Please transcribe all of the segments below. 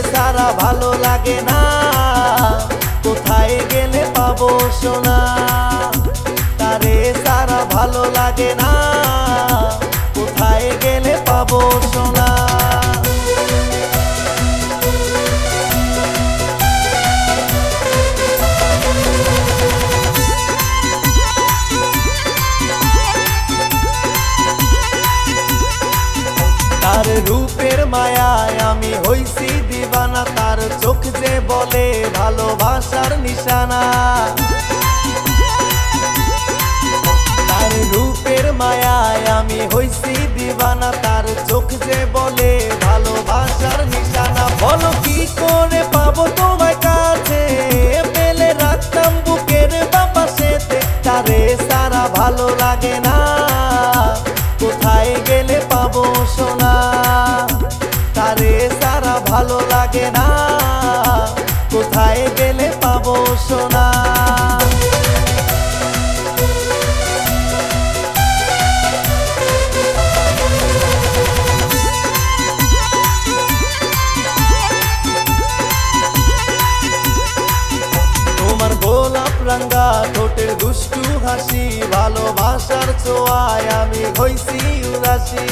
सारा भालो लागे ना कोथाय गेले पाबो सोना तारे सारा भालो लागे ना कोथाय गेले पाबो सोना तार रूपेर मायाय आमी हইছি दीवाना तार चोख जे बोले भालोबासार निशाना तार रूपेर मायाय आमी हইছি दीवाना तार चोख जे बोले भालोबासार निशाना बोलो की करे पाबो तोमाय काছে पेले राखताम बुकेर बापाशेते तारे सारा भालो लागे ना कोथाय गेले पाबो सोना तारे सारा भालो लागे ना कोथाय गेले पाबो सोना তোমার গোলাপ রাঙ্গা ঠোঁটের দুষ্টু হাসি ভালোবাসার ছোঁয়ায় আমি হইছি উদাসী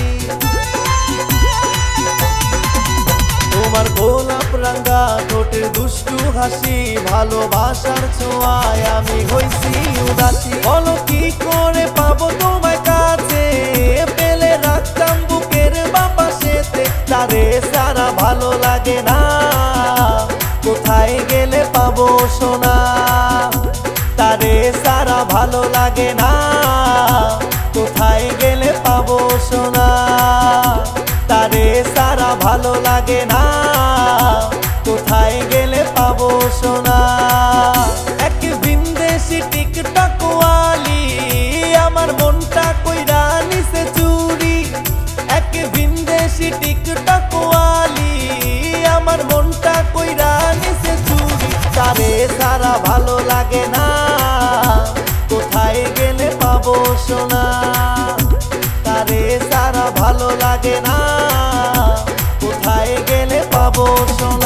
তোমার গোলাপ রাঙ্গা ঠোঁটের দুষ্টু হাসি ভালোবাসার ছোঁয়ায় আমি হইছি উদাসী বলো কি করে পাবো তোমায় কাছে পেলে রাখতাম বুকের বাপাশেতে তারে সারা ভালো লাগে না কোথায় গেলে পাবো সোনা তারে সারা ভালো লাগে না কোথায় গেলে পাবো সোনা তারে সারা ভালো লাগে না কোথায় গেলে পাবো সোনা এক বিন্দেশি টিকটক ওয়ালি আমার মনটা কইরা নিছে চুরি এক বিন্দেশি টিকটক ওয়ালি আমার মনটা কইরা নিছে চুরি তারে সারা ভালো লাগে না কোথায় গেলে পাবো সোনা তারে সারা ভালো লাগে না কোথায় গেলে পাবো সোনা।